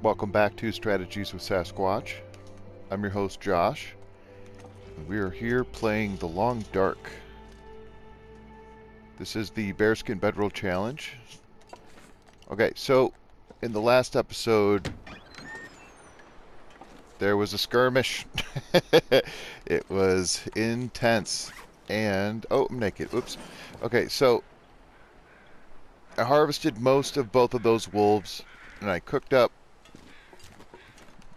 Welcome back to Strategies with Sasquatch. I'm your host, Josh. And we are here playing The Long Dark. This is the Bearskin Bedroll Challenge. Okay, so in the last episode, there was a skirmish. It was intense. And, oh, I'm naked. Oops. Okay, so I harvested most of both of those wolves, and I cooked up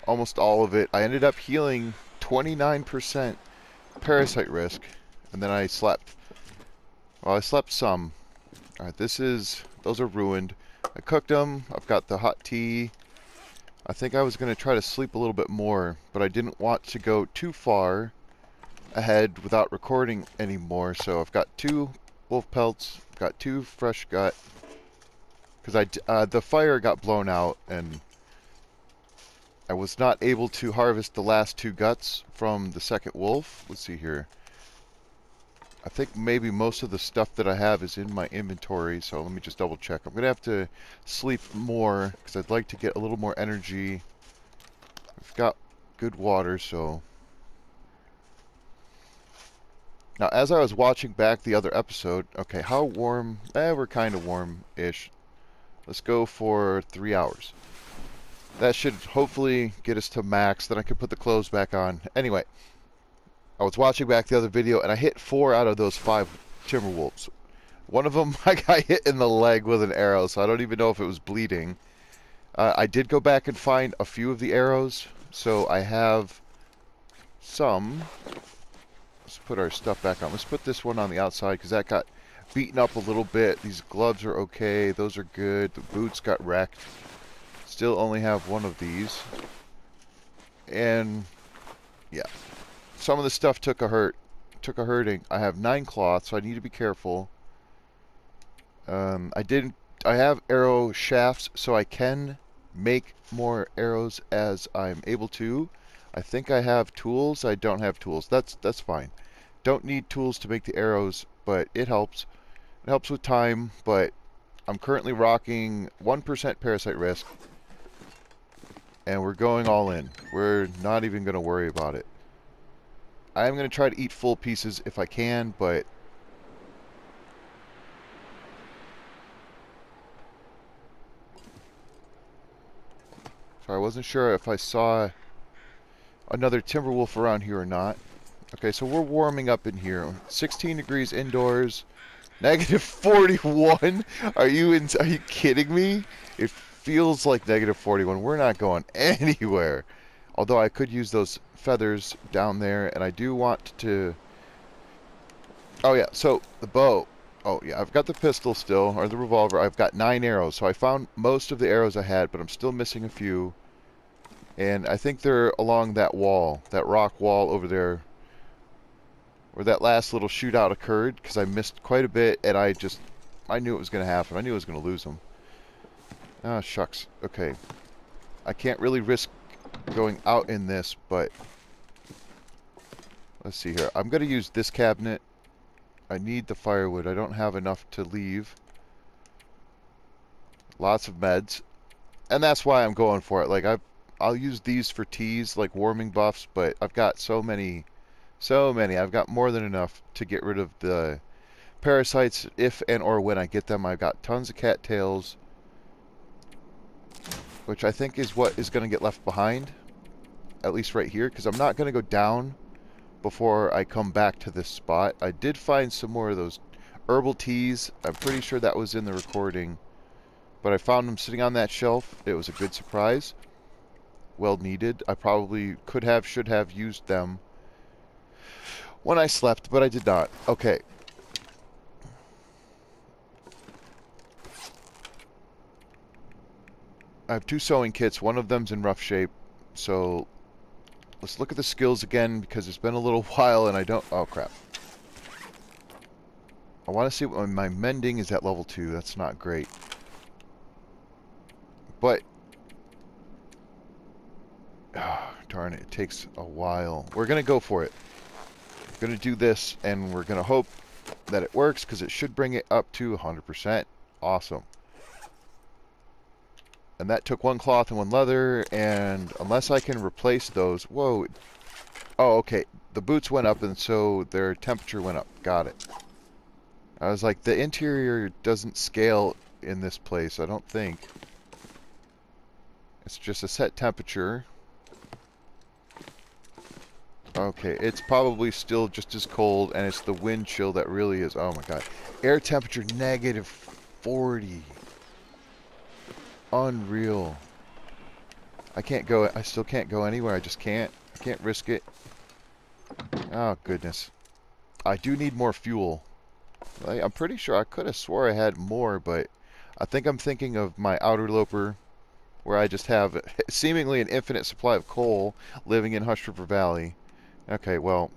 almost all of it. I ended up healing 29% parasite risk, and then I slept. Well, I slept some. Alright, those are ruined. I cooked them. I've got the hot tea. I think I was going to try to sleep a little bit more, but I didn't want to go too far ahead without recording anymore, so I've got 2 wolf pelts, got 2 fresh gut, because the fire got blown out, and I was not able to harvest the last 2 guts from the second wolf. Let's see here. I think maybe most of the stuff that I have is in my inventory, so let me just double check. I'm going to have to sleep more because I'd like to get a little more energy. We've got good water, so... Now, as I was watching back the other episode, okay, how warm? We're kind of warm-ish. Let's go for 3 hours. That should hopefully get us to max, then I can put the clothes back on. Anyway, I was watching back the other video, and I hit 4 out of those 5 Timberwolves. One of them, I got hit in the leg with an arrow, so I don't even know if it was bleeding. I did go back and find a few of the arrows, so I have some. Let's put our stuff back on. Let's put this one on the outside, because that got beaten up a little bit. These gloves are okay. Those are good. The boots got wrecked. Still only have one of these. And, yeah. Some of the stuff took a hurting. I have 9 cloth, so I need to be careful. I have arrow shafts, so I can make more arrows as I'm able to. I think I have tools. I don't have tools. That's fine. Don't need tools to make the arrows, but it helps. It helps with time, but I'm currently rocking 1% parasite risk. And we're going all in. We're not even going to worry about it. I am going to try to eat full pieces if I can, but... Sorry, I wasn't sure if I saw another Timberwolf around here or not. Okay, so we're warming up in here. 16 degrees indoors. Negative 41? Are you kidding me? It feels like negative 41. We're not going anywhere. Although I could use those feathers down there, and I do want to... Oh yeah, so the bow. Oh yeah, I've got the pistol still, or the revolver. I've got 9 arrows, so I found most of the arrows I had, but I'm still missing a few. And I think they're along that wall, that rock wall over there, where that last little shootout occurred, because I missed quite a bit, and I knew it was going to happen. I knew I was going to lose them. Ah, shucks. Okay. I can't really risk going out in this, but... Let's see here. I'm going to use this cabinet. I need the firewood. I don't have enough to leave. Lots of meds. And that's why I'm going for it. Like, I'll use these for teas, like warming buffs, but I've got so many. I've got more than enough to get rid of the parasites if and or when I get them. I've got tons of cattails, which I think is what is going to get left behind, at least right here, because I'm not going to go down before I come back to this spot. I did find some more of those herbal teas. I'm pretty sure that was in the recording, but I found them sitting on that shelf. It was a good surprise. Well needed. I probably should have used them when I slept, but I did not. Okay. I have 2 sewing kits. One of them's in rough shape. So let's look at the skills again, because it's been a little while and I don't... Oh, crap. I want to see what my mending is at level 2. That's not great. But... Oh, darn it. It takes a while. We're going to go for it. We're going to do this, and we're going to hope that it works, because it should bring it up to 100%. Awesome. And that took one cloth and one leather, and unless I can replace those... Whoa. Oh, okay. The boots went up, and so their temperature went up. Got it. I was like, the interior doesn't scale in this place, I don't think. It's just a set temperature. Okay, it's probably still just as cold, and it's the wind chill that really is... Oh my god. Air temperature negative 40. Unreal. I can't go... I still can't go anywhere. I just can't. I can't risk it. Oh, goodness. I do need more fuel. I'm pretty sure I could have swore I had more, but I think I'm thinking of my outer loper, where I just have seemingly an infinite supply of coal living in Hush River Valley. Okay, well,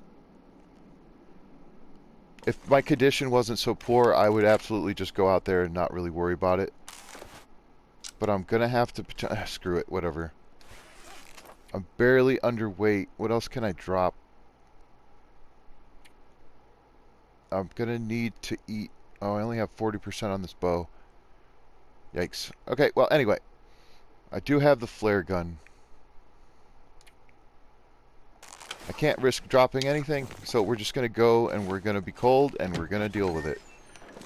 if my condition wasn't so poor, I would absolutely just go out there and not really worry about it. But I'm going to have to... screw it, whatever. I'm barely underweight. What else can I drop? I'm going to need to eat... Oh, I only have 40% on this bow. Yikes. Okay, well, anyway. I do have the flare gun. I can't risk dropping anything, so we're just going to go and we're going to be cold and we're going to deal with it.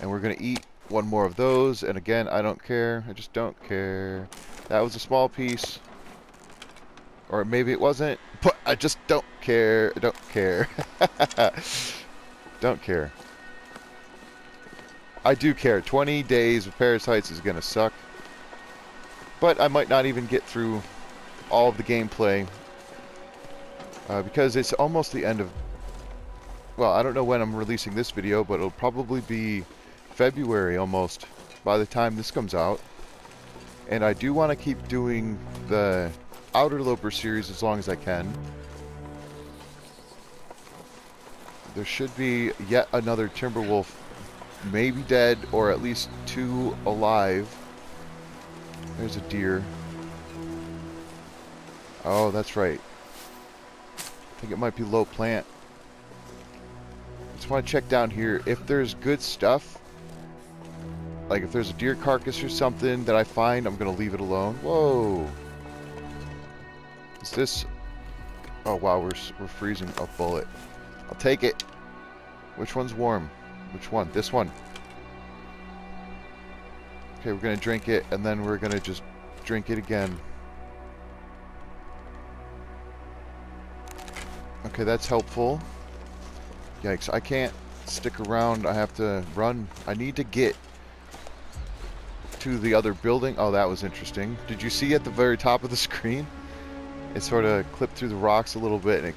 And we're going to eat one more of those, and again, I don't care. I just don't care. That was a small piece. Or maybe it wasn't, but I just don't care. I don't care. Don't care. I do care. 20 days of parasites is going to suck. But I might not even get through all of the gameplay. Because it's almost the end of... Well, I don't know when I'm releasing this video, but it'll probably be February almost by the time this comes out. And I do want to keep doing the Outer Loper series as long as I can. There should be yet another Timberwolf, maybe dead, or at least 2 alive. There's a deer. Oh, that's right. I think it might be low plant. Just want to check down here. If there's good stuff, like if there's a deer carcass or something that I find, I'm going to leave it alone. Whoa. Is this... Oh, wow, we're freezing a bullet. I'll take it. Which one's warm? Which one? This one. Okay, we're going to drink it, and then we're going to just drink it again. Okay, that's helpful. Yikes, I can't stick around. I have to run. I need to get to the other building. Oh, that was interesting. Did you see at the very top of the screen? It sort of clipped through the rocks a little bit, and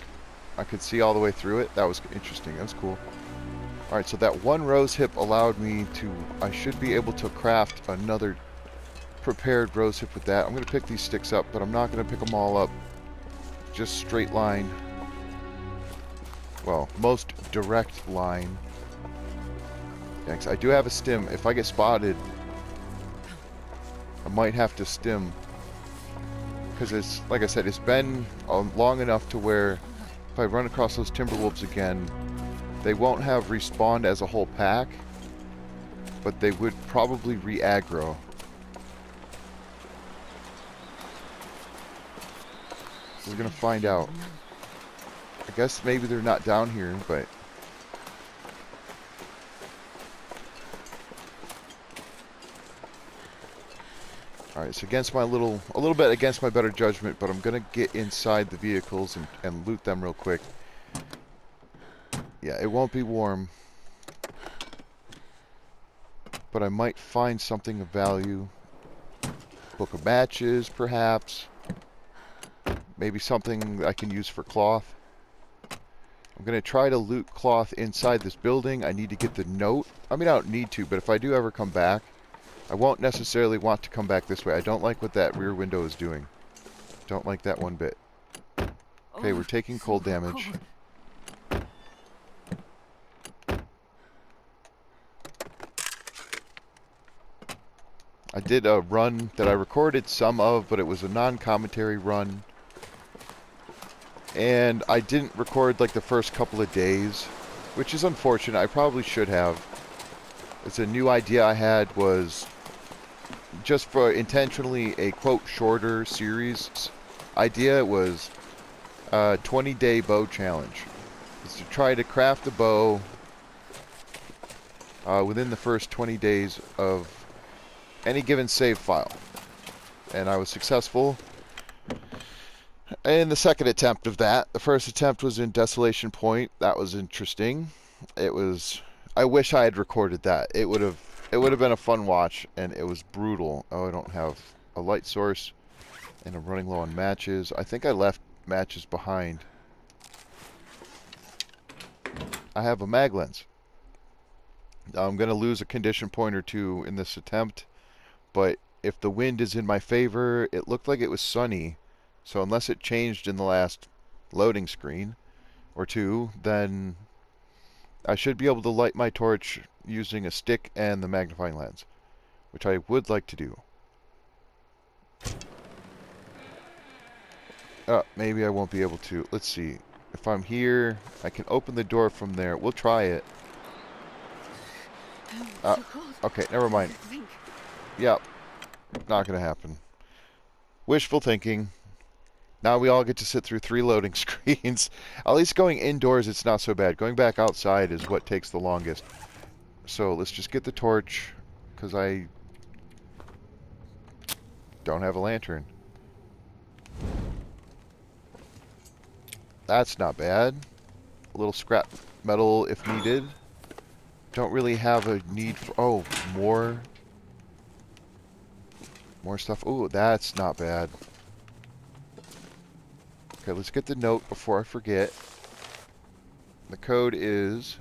I could see all the way through it. That was interesting. That was cool. Alright, so that one rose hip allowed me to... I should be able to craft another prepared rose hip with that. I'm going to pick these sticks up, but I'm not going to pick them all up. Just straight line. Well, most direct line. Thanks. I do have a stim. If I get spotted, I might have to stim. Because it's, like I said, it's been long enough to where if I run across those Timberwolves again, they won't have respawned as a whole pack, but they would probably re-aggro. We're going to find out. I guess maybe they're not down here, but... Alright, it's against my a little bit against my better judgment, but I'm going to get inside the vehicles and loot them real quick. Yeah, it won't be warm. But I might find something of value. Book of matches, perhaps. Maybe something I can use for cloth. I'm going to try to loot cloth inside this building. I need to get the note. I mean, I don't need to, but if I do ever come back, I won't necessarily want to come back this way. I don't like what that rear window is doing. Don't like that one bit. Okay, we're taking cold damage. I did a run that I recorded some of, but it was a non-commentary run. And I didn't record like the first couple of days, which is unfortunate. I probably should have. It's a new idea I had was just for intentionally a quote shorter series idea was 20-day bow challenge. It's to try to craft a bow within the first 20 days of any given save file. And I was successful in the second attempt of that. The first attempt was in Desolation Point. That was interesting. It was... I wish I had recorded that. It would have been a fun watch, and it was brutal. Oh, I don't have a light source, and I'm running low on matches. I think I left matches behind. I have a mag lens. I'm going to lose a condition point or two in this attempt, but if the wind is in my favor, it looked like it was sunny, so unless it changed in the last loading screen or two, then I should be able to light my torch using a stick and the magnifying lens, which I would like to do. Maybe I won't be able to. Let's see. If I'm here, I can open the door from there. We'll try it. Okay, never mind. Yep. Not gonna happen. Wishful thinking. Now we all get to sit through 3 loading screens. At least going indoors, it's not so bad. Going back outside is what takes the longest. So let's just get the torch, because I don't have a lantern. That's not bad. A little scrap metal if needed. Don't really have a need for... Oh, more stuff. Oh, that's not bad. Okay, let's get the note before I forget. The code is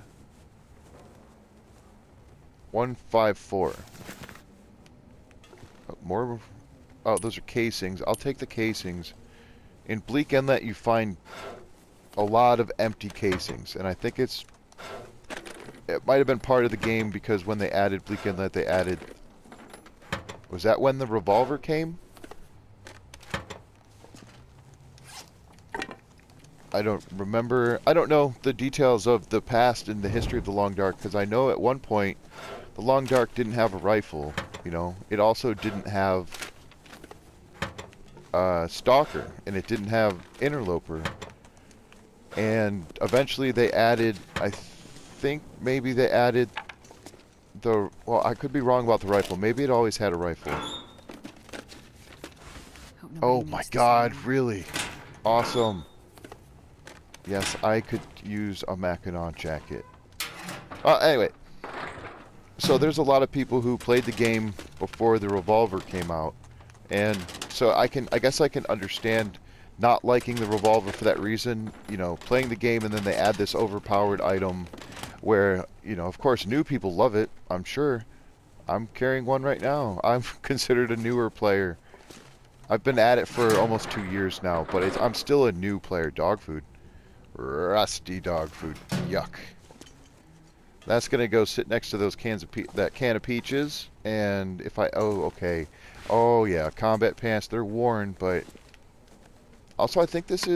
154. Oh, more... Oh, those are casings. I'll take the casings. In Bleak Inlet, you find a lot of empty casings, and I think it might have been part of the game because when they added Bleak Inlet, they added... Was that when the revolver came? I don't remember. I don't know the details of the past and the history of the Long Dark, because I know at one point the Long Dark didn't have a rifle, you know. It also didn't have Stalker, and it didn't have Interloper. And eventually they added, I think maybe they added the... Well, I could be wrong about the rifle. Maybe it always had a rifle. Oh my god, really? Awesome. Yes, I could use a Mackinac jacket. Anyway. So there's a lot of people who played the game before the revolver came out. And so I guess I can understand not liking the revolver for that reason. You know, playing the game and then they add this overpowered item where, you know, of course new people love it, I'm sure. I'm carrying one right now. I'm considered a newer player. I've been at it for almost 2 years now, but I'm still a new player. Dog food. Rusty dog food. Yuck. That's gonna go sit next to those cans of that can of peaches. And if I... Oh, okay. Oh, yeah. Combat pants. They're worn, but... Also, I think this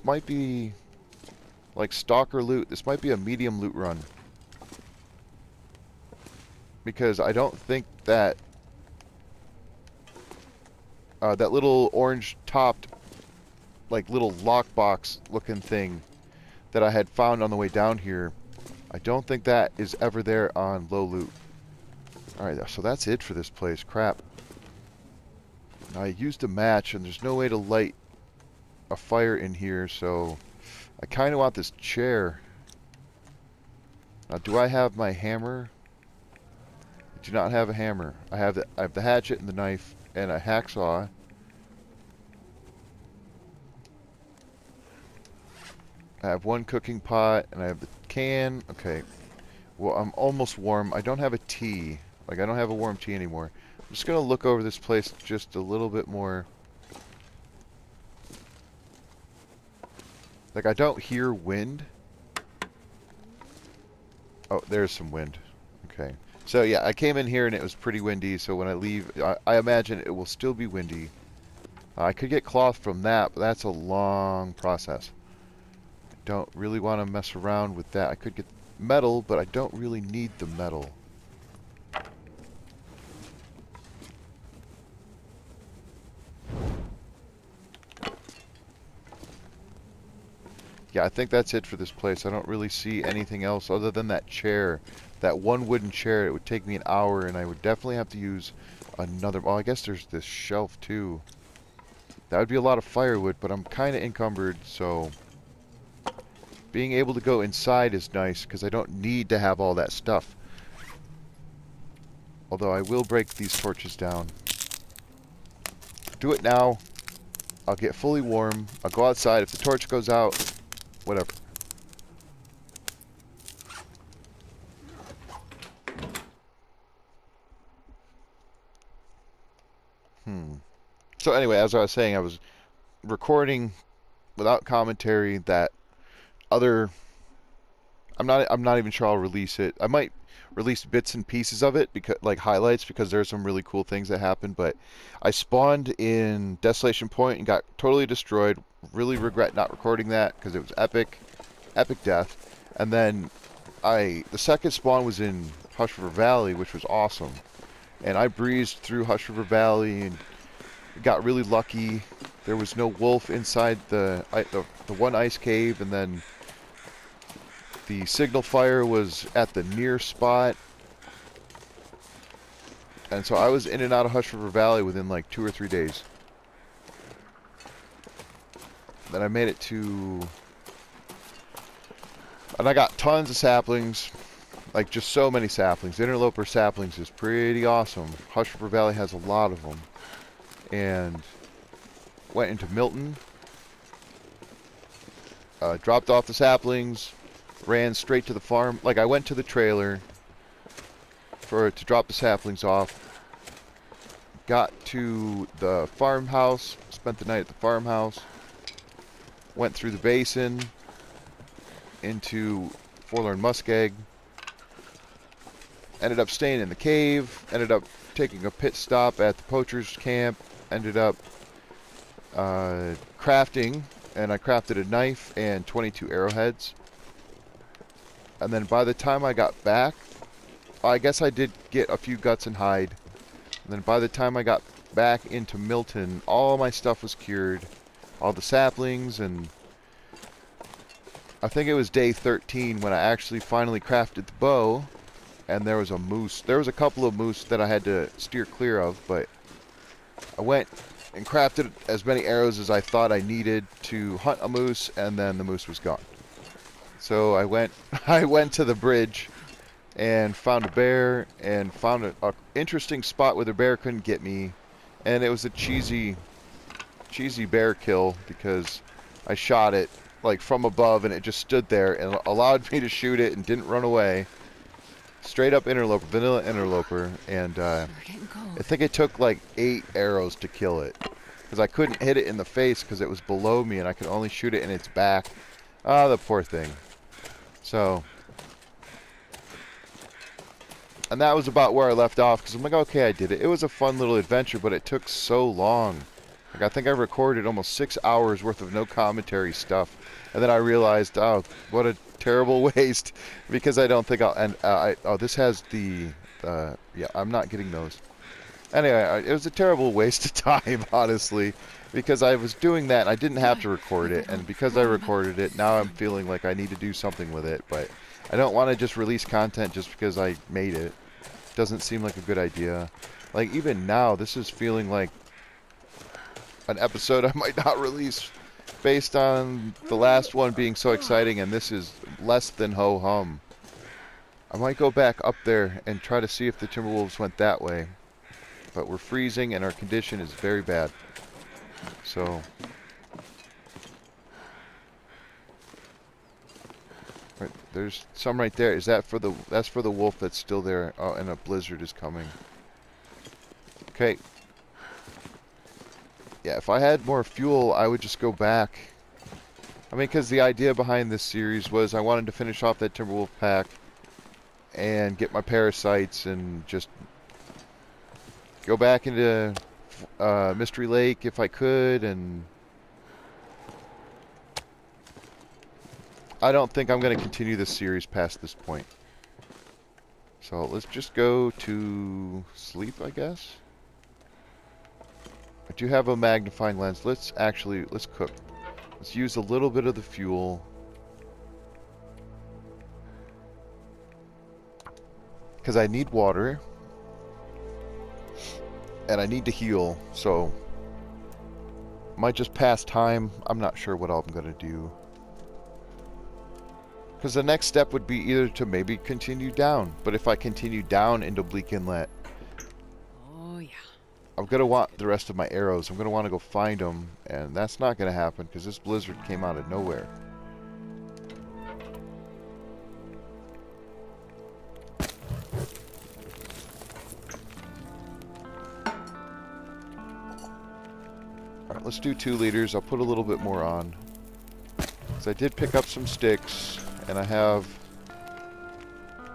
might be... like Stalker loot. This might be a medium loot run. Because I don't think that... that little orange-topped, like, little lockbox-looking thing that I had found on the way down here, I don't think that is ever there on low loot. Alright, so that's it for this place. Crap. I used a match, and there's no way to light a fire in here, so I kind of want this chair. Now, do I have my hammer? I do not have a hammer. I have the hatchet and the knife and a hacksaw. I have one cooking pot, and I have the can. Okay. Well, I'm almost warm. I don't have a tea. Like, I don't have a warm tea anymore. I'm just going to look over this place just a little bit more. Like, I don't hear wind. Oh, there's some wind. Okay. So, yeah, I came in here, and it was pretty windy, so when I leave, I imagine it will still be windy. I could get cloth from that, but that's a long process. Don't really want to mess around with that. I could get metal, but I don't really need the metal. Yeah, I think that's it for this place. I don't really see anything else other than that chair. That one wooden chair. It would take me an hour, and I would definitely have to use another... Well, I guess there's this shelf, too. That would be a lot of firewood, but I'm kind of encumbered, so... Being able to go inside is nice, because I don't need to have all that stuff. Although I will break these torches down. Do it now. I'll get fully warm. I'll go outside. If the torch goes out, whatever. So anyway, as I was saying, I was recording without commentary that other... I'm not even sure I'll release it. I might release bits and pieces of it, because like highlights, because there's some really cool things that happened. But I spawned in Desolation Point and got totally destroyed. Really regret not recording that, because it was epic death. And then the second spawn was in Hush River Valley, which was awesome. And I breezed through Hush River Valley and got really lucky. There was no wolf inside the one ice cave, and then the signal fire was at the near spot. And so I was in and out of Hush River Valley within like 2 or 3 days. Then I made it to... And I got tons of saplings. Like, just so many saplings. Interloper saplings is pretty awesome. Hush River Valley has a lot of them. And went into Milton. Dropped off the saplings. Ran straight to the farm. Like, I went to the trailer to drop the saplings off. Got to the farmhouse. Spent the night at the farmhouse. Went through the basin into Forlorn Muskeg. Ended up staying in the cave. Ended up taking a pit stop at the poacher's camp. Ended up crafting. And I crafted a knife and 22 arrowheads. And then by the time I got back, I guess I did get a few guts and hide. And then by the time I got back into Milton, all my stuff was cured. All the saplings, and I think it was day 13 when I actually finally crafted the bow. And there was a moose. There was a couple of moose that I had to steer clear of, but I went and crafted as many arrows as I thought I needed to hunt a moose, and then the moose was gone. So I went to the bridge and found a bear, and found an interesting spot where the bear couldn't get me. And it was a cheesy bear kill, because I shot it like from above and it just stood there and allowed me to shoot it and didn't run away. Straight up interloper, vanilla interloper, and I think it took like 8 arrows to kill it, because I couldn't hit it in the face because it was below me and I could only shoot it in its back. Ah, the poor thing. So, and that was about where I left off, because I'm like, okay, I did it. It was a fun little adventure, but it took so long. Like, I think I recorded almost 6 hours worth of no commentary stuff, and then I realized, oh, what a terrible waste, because I don't think I'll end. Oh, this has the yeah, I'm not getting those. Anyway, it was a terrible waste of time, honestly, because I was doing that and I didn't have to record it, and because I recorded it, now I'm feeling like I need to do something with it. But I don't want to just release content just because I made it. Doesn't seem like a good idea. Like, even now, this is feeling like an episode I might not release, based on the last one being so exciting, and this is less than ho-hum. I might go back up there and try to see if the Timberwolves went that way. But we're freezing and our condition is very bad. So, right, there's some right there. Is that for the... That's for the wolf that's still there. Oh, and a blizzard is coming. Okay. Yeah, if I had more fuel, I would just go back. I mean, because the idea behind this series was I wanted to finish off that Timberwolf pack and get my parasites and just go back into Mystery Lake if I could, and I don't think I'm going to continue this series past this point. So let's just go to sleep, I guess. I do have a magnifying lens. Let's cook. Let's use a little bit of the fuel. because I need water and I need to heal, so might just pass time. I'm not sure what I'm gonna do, because the next step would be either to maybe continue down, but if I continue down into Bleak Inlet, Oh yeah. I'm gonna want the rest of my arrows. I'm gonna want to go find them, and that's not gonna happen because this blizzard came out of nowhere. Alright, let's do 2 liters. I'll put a little bit more on. Because I did pick up some sticks, and I have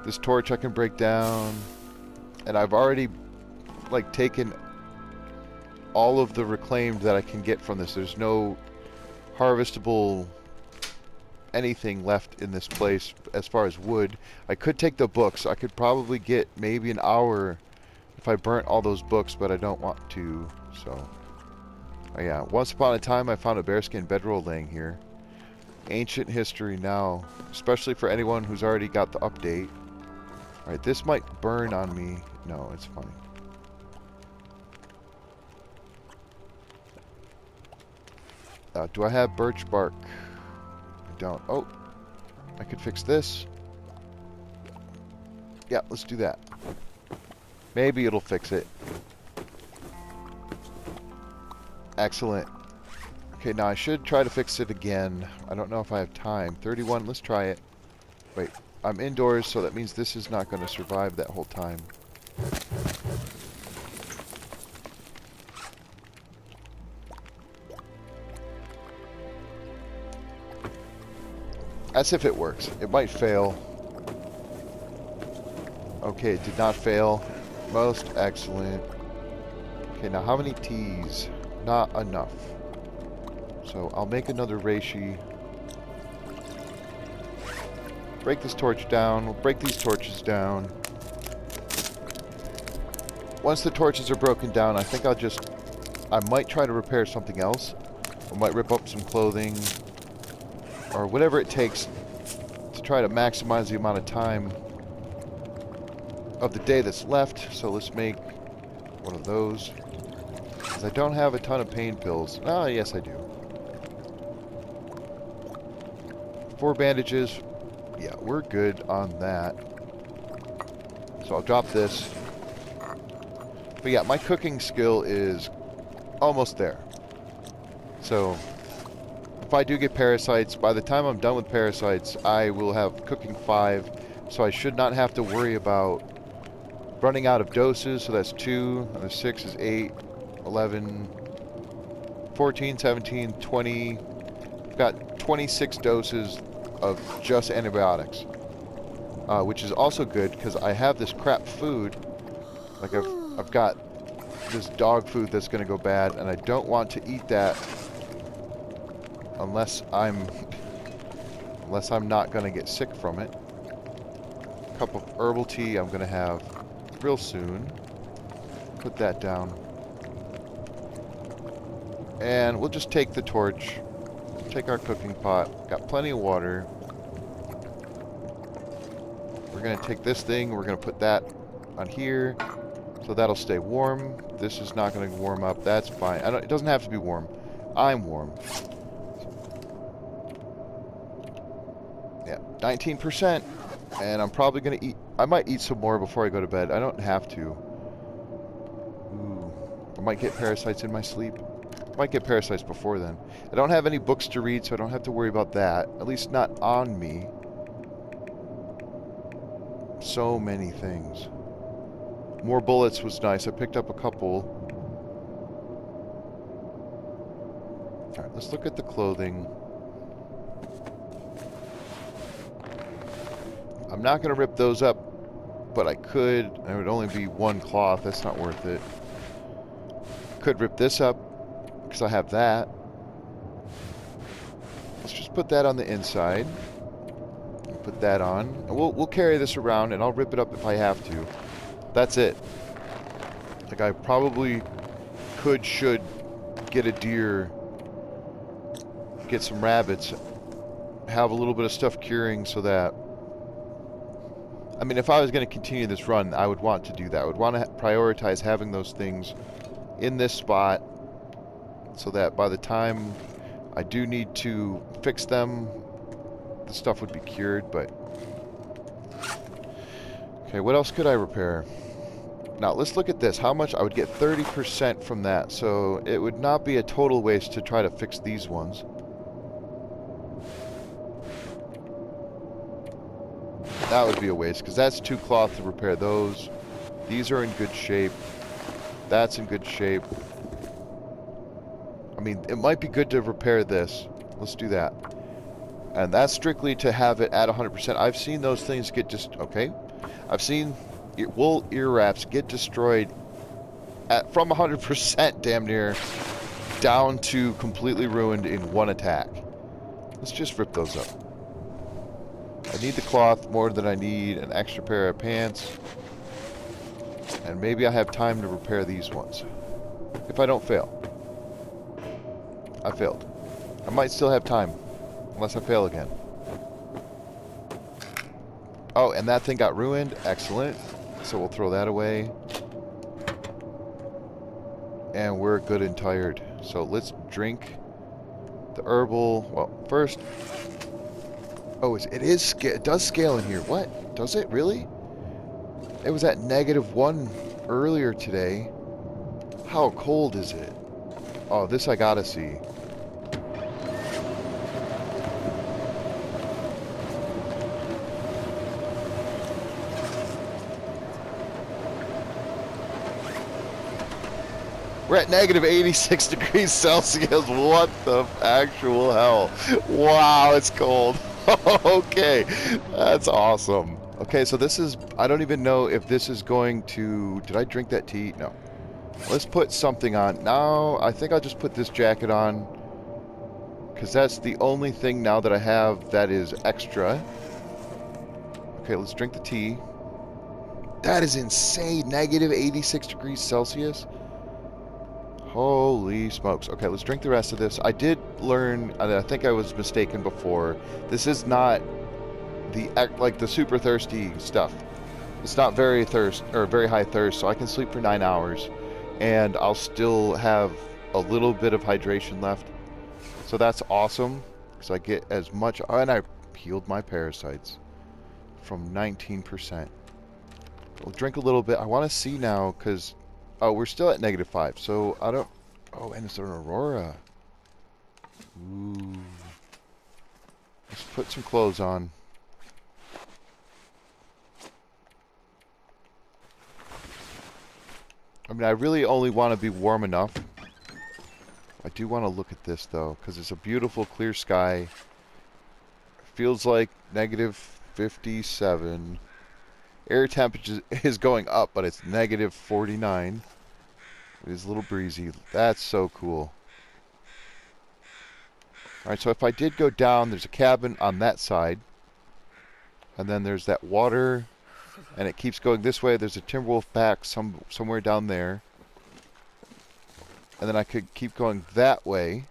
this torch I can break down. And I've already, like, taken all of the reclaimed that I can get from this. There's no harvestable anything left in this place as far as wood. I could take the books. I could probably get maybe an hour if I burnt all those books, but I don't want to, so... Oh yeah, once upon a time I found a bearskin bedroll laying here. Ancient history now, especially for anyone who's already got the update. Alright, this might burn on me. No, it's fine. Do I have birch bark? I don't. Oh, I could fix this. Yeah, let's do that. Maybe it'll fix it. Excellent. Okay, now I should try to fix it again. I don't know if I have time. 31, let's try it. Wait, I'm indoors, so that means this is not going to survive that whole time. As if it works. It might fail. Okay, it did not fail. Most excellent. Okay, now how many T's? Not enough. So I'll make another reishi. Break this torch down. We'll break these torches down. Once the torches are broken down, I think I might try to repair something else. I might rip up some clothing, or whatever it takes to try to maximize the amount of time of the day that's left. So let's make one of those. Because I don't have a ton of pain pills. Oh, yes I do. 4 bandages. Yeah, we're good on that. So I'll drop this. But yeah, my cooking skill is almost there. So if I do get parasites, by the time I'm done with parasites, I will have cooking 5. So I should not have to worry about running out of doses. So that's 2, and the 6 is 8, 11, 14, 17, 20. I've got 26 doses of just antibiotics. Which is also good because I have this crap food. Like I've got this dog food that's going to go bad, and I don't want to eat that unless I'm not going to get sick from it. A cup of herbal tea I'm going to have real soon. Put that down. And we'll just take the torch, take our cooking pot, got plenty of water. We're going to take this thing, we're going to put that on here, so that'll stay warm. This is not going to warm up, that's fine. It doesn't have to be warm. I'm warm. Yeah, 19%. And I'm probably going to eat, I might eat some more before I go to bed. I don't have to. Ooh, I might get parasites in my sleep. I might get parasites before then. I don't have any books to read, so I don't have to worry about that. At least not on me. So many things. More bullets was nice. I picked up a couple. Alright, let's look at the clothing. I'm not going to rip those up, but I could. It would only be 1 cloth. That's not worth it. Could rip this up, because I have that. Let's just put that on the inside. Put that on. And we'll carry this around, and I'll rip it up if I have to. That's it. Like, I probably should get a deer, get some rabbits, have a little bit of stuff curing so that I mean, if I was going to continue this run, I would want to do that. I would want to prioritize having those things in this spot so that by the time I do need to fix them, the stuff would be cured, but... Okay, what else could I repair? Now, let's look at this. How much? I would get 30% from that, so it would not be a total waste to try to fix these ones. That would be a waste, because that's 2 cloth to repair those. These are in good shape. That's in good shape. I mean, it might be good to repair this. Let's do that. And that's strictly to have it at 100%. I've seen those things get just... Okay. I've seen wool ear wraps get destroyed at from 100% damn near down to completely ruined in one attack. Let's just rip those up. I need the cloth more than I need an extra pair of pants. And maybe I have time to repair these ones. If I don't fail. I failed. I might still have time. Unless I fail again. Oh, and that thing got ruined. Excellent. So we'll throw that away. And we're good and tired. So let's drink the herbal. Well, first... Oh, it does scale in here. What? Does it really? It was at -1 earlier today. How cold is it? Oh, this I gotta see. We're at -86 degrees Celsius. What the actual hell? Wow, it's cold. Okay, that's awesome. Okay, so this is... I don't even know if this is going to... Did I drink that tea? No. Let's put something on. Now, I think I'll just put this jacket on. Because that's the only thing now that I have that is extra. Okay, let's drink the tea. That is insane. -86 degrees Celsius. Holy smokes. Okay, let's drink the rest of this. I did learn, and I think I was mistaken before, this is not the super thirsty stuff. It's not very high thirst, so I can sleep for 9 hours and I'll still have a little bit of hydration left. So that's awesome, because I get as much, and I healed my parasites from 19%. We'll drink a little bit. I want to see now, because oh, we're still at -5, so I don't... Oh, and it's an aurora. Ooh. Let's put some clothes on. I mean, I really only want to be warm enough. I do want to look at this, though, because it's a beautiful, clear sky. Feels like -57. Air temperature is going up, but it's -49. It is a little breezy. That's so cool. Alright, so if I did go down, there's a cabin on that side. And then there's that water. And it keeps going this way. There's a Timberwolf pack somewhere down there. And then I could keep going that way.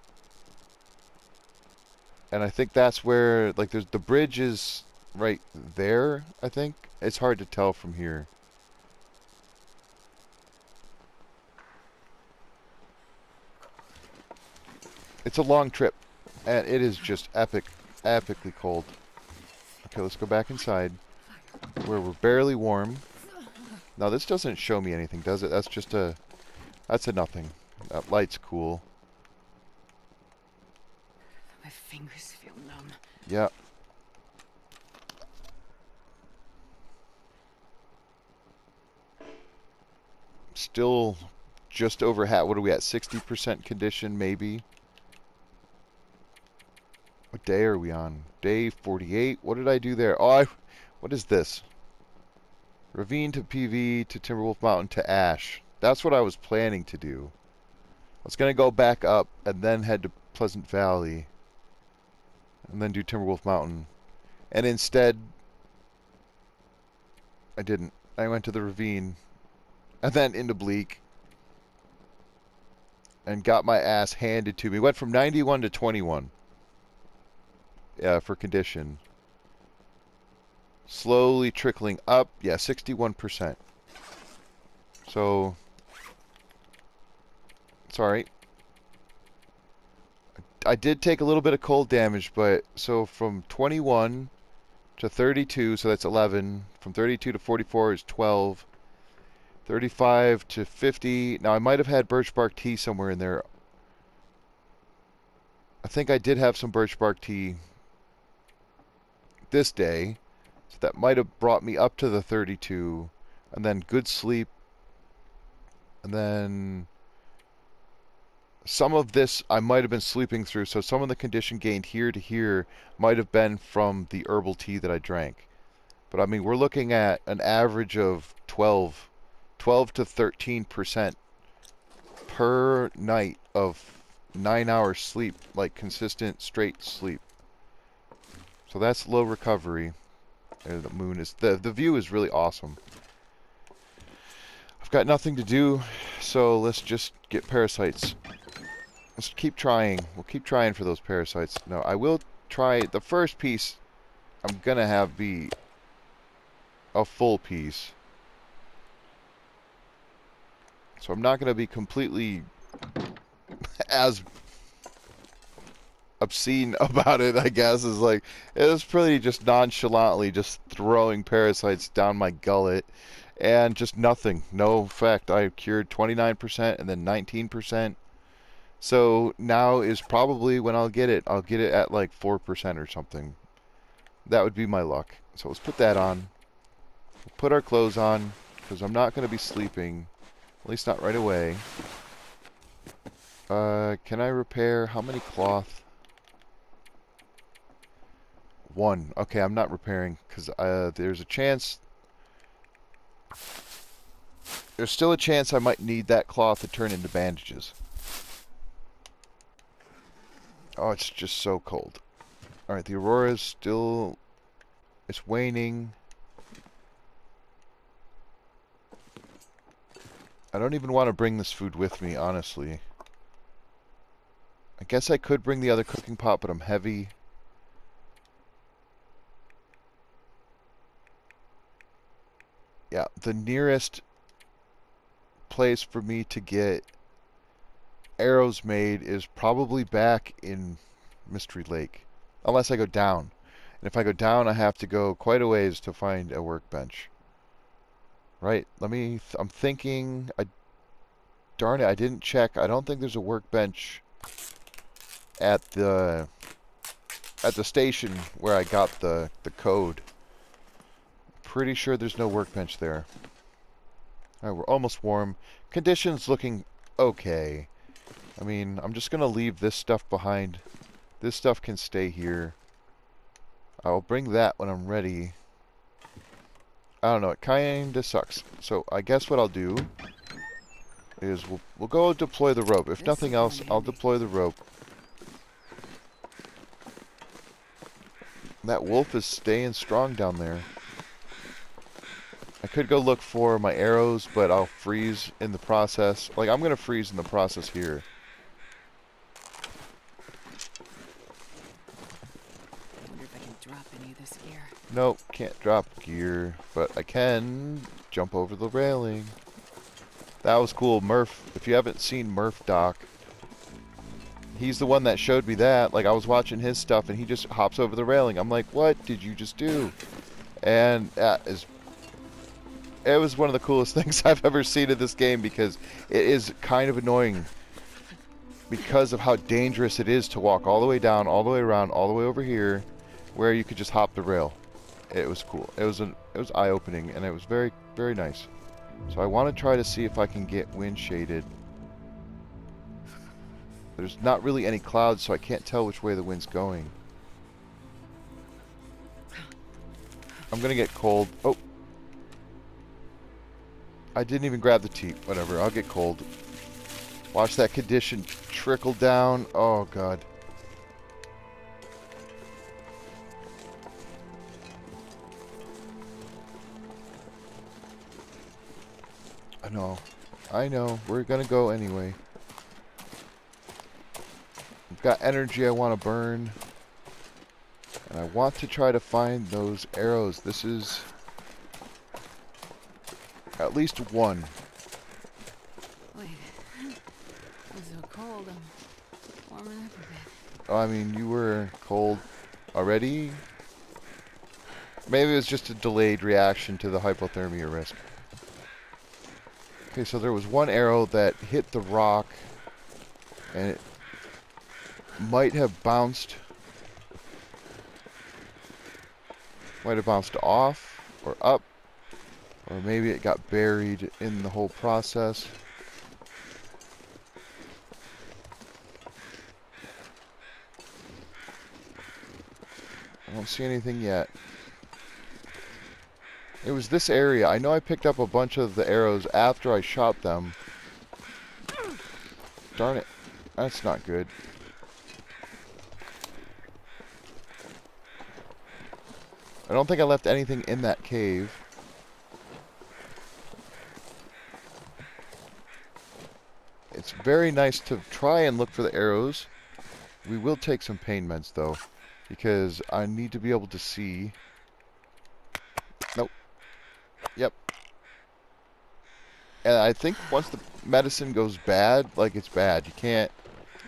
And I think that's where, like, there's the bridge is right there, I think. It's hard to tell from here. It's a long trip, and it is just epically cold. Okay, let's go back inside, where we're barely warm. Now, this doesn't show me anything, does it? That's just that's a nothing. That light's cool. My fingers feel numb. Yeah. Still just over half. What are we at? 60% condition, maybe? What day are we on? Day 48? What did I do there? Oh, what is this? Ravine to PV to Timberwolf Mountain to Ash. That's what I was planning to do. I was going to go back up and then head to Pleasant Valley. And then do Timberwolf Mountain. And instead, I didn't. I went to the ravine. And then into Bleak. And got my ass handed to me. Went from 91 to 21. Yeah, for condition. Slowly trickling up. Yeah, 61%. So, it's alright. I did take a little bit of cold damage, but so from 21 to 32, so that's 11. From 32 to 44 is 12. 35 to 50. Now, I might have had birch bark tea somewhere in there. I think I did have some birch bark tea this day. So that might have brought me up to the 32. And then good sleep. And then some of this I might have been sleeping through. So some of the condition gained here to here might have been from the herbal tea that I drank. But I mean, we're looking at an average of 12 to 13% per night of 9 hours sleep, like consistent straight sleep. So that's low recovery. And the moon is the view is really awesome. I've got nothing to do, so let's just get parasites. Let's keep trying. We'll keep trying for those parasites. No, I will try the first piece. I'm gonna have be a full piece. So I'm not gonna be completely as obscene about it, I guess. Is like, it was pretty just nonchalantly just throwing parasites down my gullet and just nothing, no effect. I cured 29% and then 19%. So now is probably when I'll get it at like 4% or something. That would be my luck. So let's put that on. We'll put our clothes on because I'm not going to be sleeping, at least not right away. Can I repair how many cloth? 1. Okay, I'm not repairing because there's a chance. There's still a chance I might need that cloth to turn into bandages. Oh, it's just so cold. Alright, the aurora's still... It's waning. I don't even want to bring this food with me, honestly. I guess I could bring the other cooking pot, but I'm heavy. Yeah, the nearest place for me to get arrows made is probably back in Mystery Lake. Unless I go down. And if I go down, I have to go quite a ways to find a workbench. Right, I'm thinking, darn it, I didn't check. I don't think there's a workbench at the station where I got the code. Pretty sure there's no workbench there. Alright, we're almost warm. Conditions looking okay. I mean, I'm just gonna leave this stuff behind. This stuff can stay here. I'll bring that when I'm ready. I don't know, it kinda sucks. So I guess what I'll do is we'll go deploy the rope. If nothing else, I'll deploy the rope. That wolf is staying strong down there. I could go look for my arrows, but I'll freeze in the process. Like, I'm gonna freeze in the process here. I wonder if I can drop any of this gear. Nope, can't drop gear, but I can jump over the railing. That was cool. Murph, if you haven't seen Murph Doc, he's the one that showed me that. Like, I was watching his stuff and he just hops over the railing. I'm like, what did you just do? And it was one of the coolest things I've ever seen in this game because it is kind of annoying because of how dangerous it is to walk all the way down, all the way around, all the way over here, where you could just hop the rail. It was cool. It was eye-opening, and it was very, very nice. So I want to try to see if I can get wind shaded. There's not really any clouds, so I can't tell which way the wind's going. I'm gonna get cold. Oh. I didn't even grab the tea. Whatever, I'll get cold. Watch that condition trickle down. Oh, God. I know. We're gonna go anyway. I've got energy I want to burn. And I want to try to find those arrows. This is at least one. Wait. It's so cold. I'm warming up a bit. Oh, I mean, you were cold already? Maybe it was just a delayed reaction to the hypothermia risk. Okay, so there was one arrow that hit the rock, and it might have bounced. Might have bounced off, or up, or maybe it got buried in the whole process. I don't see anything yet. It was this area. I know I picked up a bunch of the arrows after I shot them. Darn it. That's not good. I don't think I left anything in that cave. It's very nice to try and look for the arrows. We will take some pain meds though, because I need to be able to see. Nope. Yep. And I think once the medicine goes bad, like it's bad. You can't...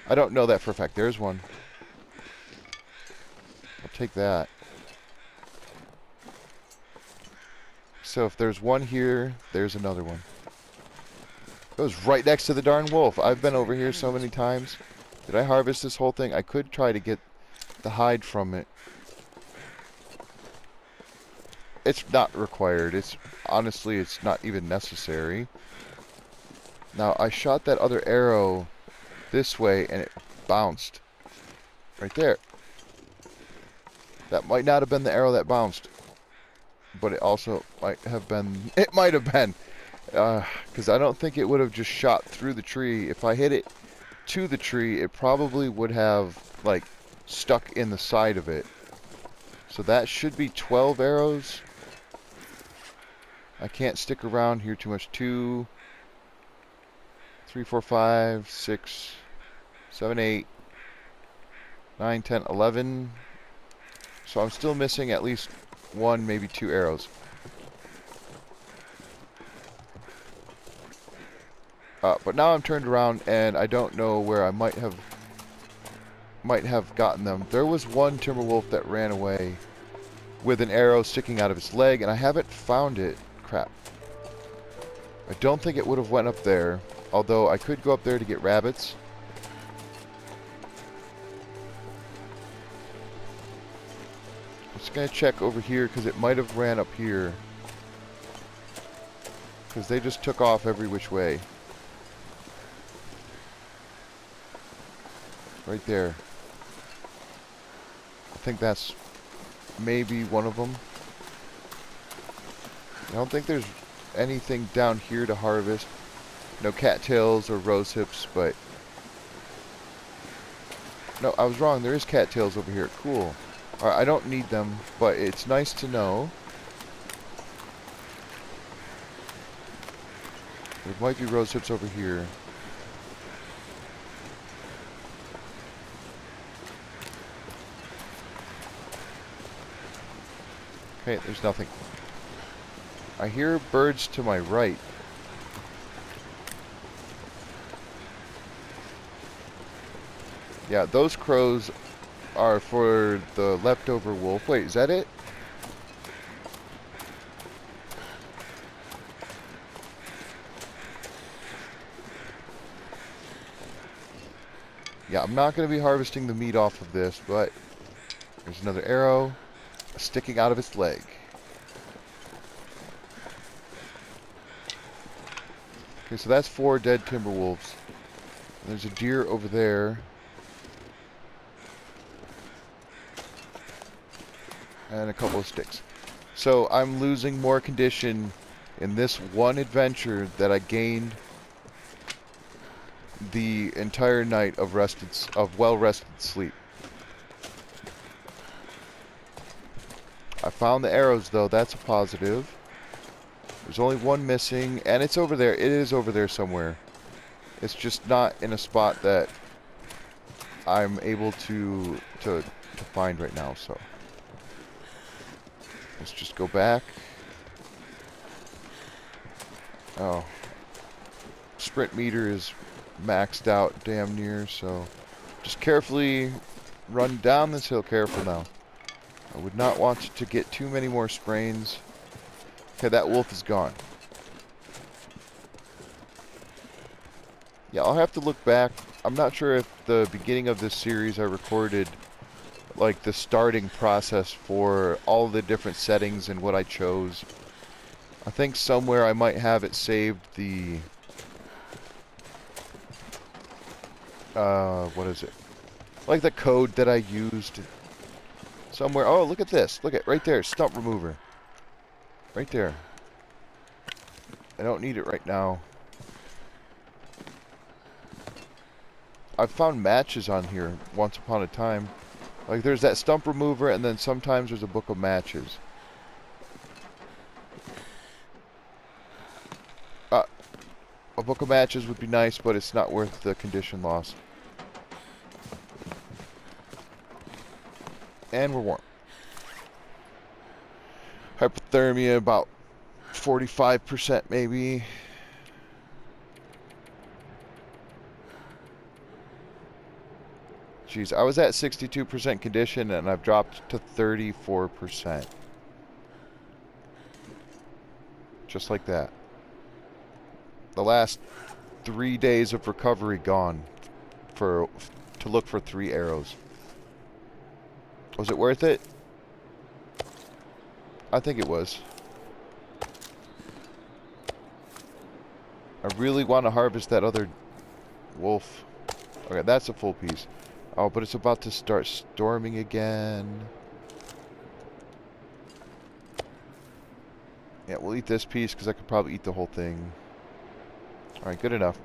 I don't know that for a fact. There's one. I'll take that. So if there's one here, there's another one. It was right next to the darn wolf. I've been over here so many times. Did I harvest this whole thing? I could try to get the hide from it. It's not required. It's honestly, it's not even necessary. Now, I shot that other arrow this way, and it bounced. Right there. That might not have been the arrow that bounced. But it also might have been... It might have been. Because I don't think it would have just shot through the tree. If I hit it to the tree, it probably would have, like, stuck in the side of it. So that should be 12 arrows. I can't stick around here too much. 2, 3, 4, 5, 6, 7, 8, 9, 10, 11. So I'm still missing at least 1, maybe 2 arrows. But now I'm turned around and I don't know where I might have gotten them. There was one timber wolf that ran away with an arrow sticking out of its leg, and I haven't found it. Crap. I don't think it would have went up there, although I could go up there to get rabbits. I'm just gonna check over here because it might have ran up here, because they just took off every which way. Right there. I think that's maybe one of them. I don't think there's anything down here to harvest. No cattails or rose hips, but... No, I was wrong. There is cattails over here. Cool. Alright, I don't need them, but it's nice to know. There might be rose hips over here. Okay, there's nothing. I hear birds to my right. Yeah, those crows are for the leftover wolf. Wait, is that it? Yeah, I'm not going to be harvesting the meat off of this, but there's another arrow sticking out of its leg. Okay, so that's 4 dead timber wolves. There's a deer over there. And a couple of sticks. So I'm losing more condition in this one adventure that I gained the entire night of well-rested sleep. I found the arrows though, that's a positive. There's only one missing, and it's over there. It is over there somewhere. It's just not in a spot that I'm able to find right now, so. Let's just go back. Oh. Sprint meter is maxed out damn near, so just carefully run down this hill careful now. I would not want to get too many more sprains. Okay, that wolf is gone. Yeah, I'll have to look back. I'm not sure if the beginning of this series I recorded like the starting process for all the different settings and what I chose. I think somewhere I might have it saved the what is it? Like the code that I used somewhere. Oh, look at this. Look at right there, stump remover. Right there. I don't need it right now. I've found matches on here once upon a time. Like there's that stump remover and then sometimes there's a book of matches. A book of matches would be nice, but it's not worth the condition loss. And we're warm. Hypothermia about 45% maybe. Jeez, I was at 62% condition and I've dropped to 34%. Just like that. The last 3 days of recovery gone to look for 3 arrows. Was it worth it? I think it was. I really want to harvest that other wolf. Okay, that's a full piece. Oh, but it's about to start storming again. Yeah, we'll eat this piece because I could probably eat the whole thing. Alright, good enough.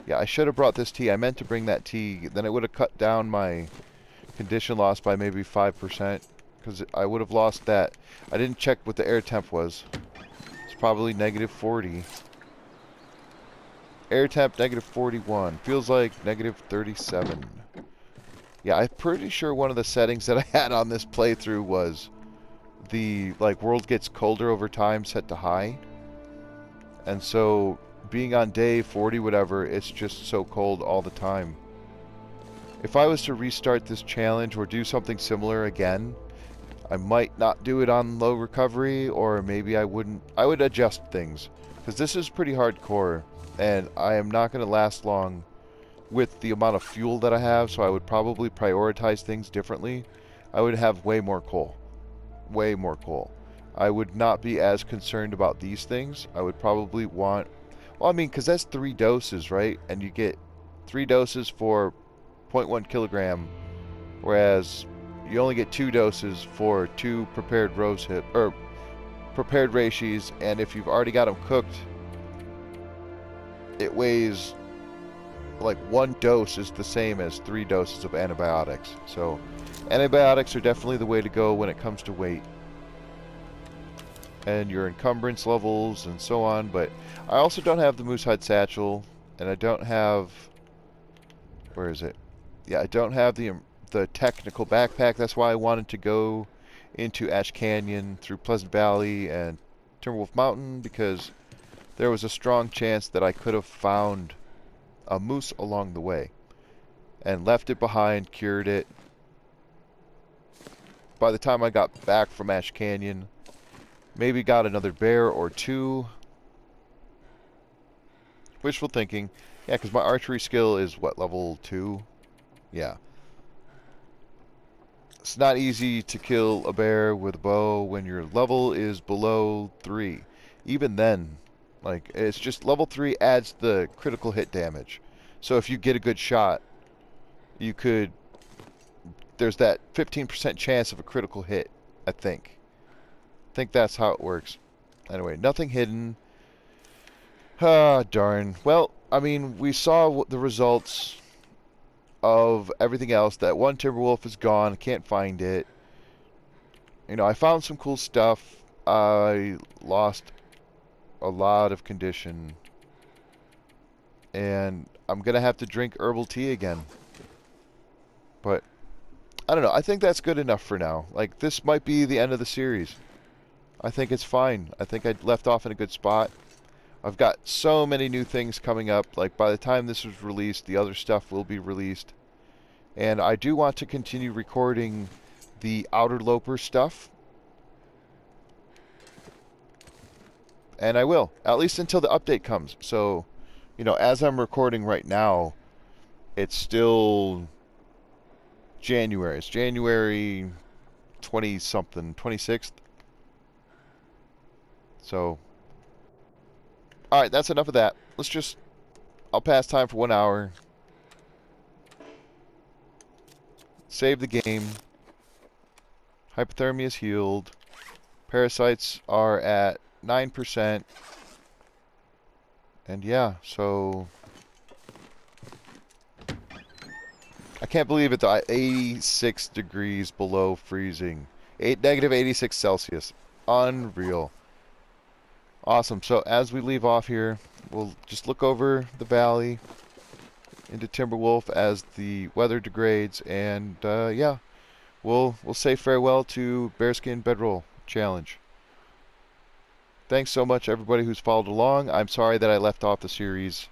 Yeah, I should have brought this tea. I meant to bring that tea. Then it would have cut down my condition loss by maybe 5%. Because I would have lost that. I didn't check what the air temp was. It's probably negative 40. Air temp, negative 41. Feels like negative 37. Yeah, I'm pretty sure one of the settings that I had on this playthrough was the, like, world gets colder over time set to high. And so, being on day 40 whatever, it's just so cold all the time. If I was to restart this challenge or do something similar again, I might not do it on low recovery, or maybe I wouldn't. I would adjust things. Because this is pretty hardcore, and I am not going to last long with the amount of fuel that I have, so I would probably prioritize things differently. I would have way more coal. Way more coal. I would not be as concerned about these things. I would probably want... Well, I mean, because that's 3 doses, right? And you get 3 doses for 0.1 kilogram, whereas you only get 2 doses for 2 prepared rose hip, or prepared reishis, and if you've already got them cooked, it weighs... like 1 dose is the same as 3 doses of antibiotics. So, antibiotics are definitely the way to go when it comes to weight. And your encumbrance levels and so on, but I also don't have the moose hide satchel, and I don't have... where is it? Yeah, I don't have the technical backpack. That's why I wanted to go into Ash Canyon through Pleasant Valley and Timberwolf Mountain, because there was a strong chance that I could have found a moose along the way and left it behind, cured it. By the time I got back from Ash Canyon, maybe got another bear or 2. Wishful thinking. Yeah, because my archery skill is, what, level 2? Yeah. It's not easy to kill a bear with a bow when your level is below 3. Even then, like, it's just level 3 adds the critical hit damage. So if you get a good shot, you could... there's that 15% chance of a critical hit, I think. I think that's how it works. Anyway, nothing hidden. Ah, darn. Well, I mean, we saw the results of everything else. That one Timberwolf is gone. Can't find it. You know, I found some cool stuff. I lost a lot of condition. And I'm going to have to drink herbal tea again. But I don't know. I think that's good enough for now. Like, this might be the end of the series. I think it's fine. I think I left off in a good spot. I've got so many new things coming up. Like, by the time this is released, the other stuff will be released. And I do want to continue recording the Outer Loper stuff. And I will, at least until the update comes. So, you know, as I'm recording right now, it's still January. It's January 20-something, 26th. So, alright, that's enough of that. I'll pass time for 1 hour. Save the game. Hypothermia is healed. Parasites are at 9%. And yeah, so... I can't believe it's 86 degrees below freezing. Negative 86 Celsius. Unreal. Awesome. So as we leave off here, we'll just look over the valley into Timberwolf as the weather degrades, and yeah, we'll say farewell to Bearskin Bedroll Challenge. Thanks so much, everybody who's followed along. I'm sorry that I left off the series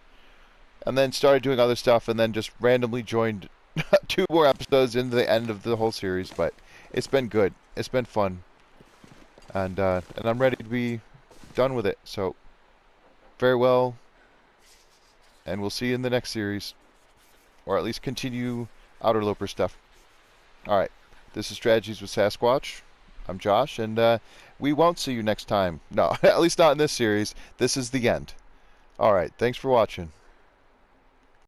and then started doing other stuff and then just randomly joined 2 more episodes into the end of the whole series, but it's been good. It's been fun, and I'm ready to be done with it. So farewell, and we'll see you in the next series, or at least continue Outer Loper stuff. Alright, this is Strategies with Sasquatch. I'm Josh, and we won't see you next time. No, at least not in this series. This is the end. Alright, thanks for watching.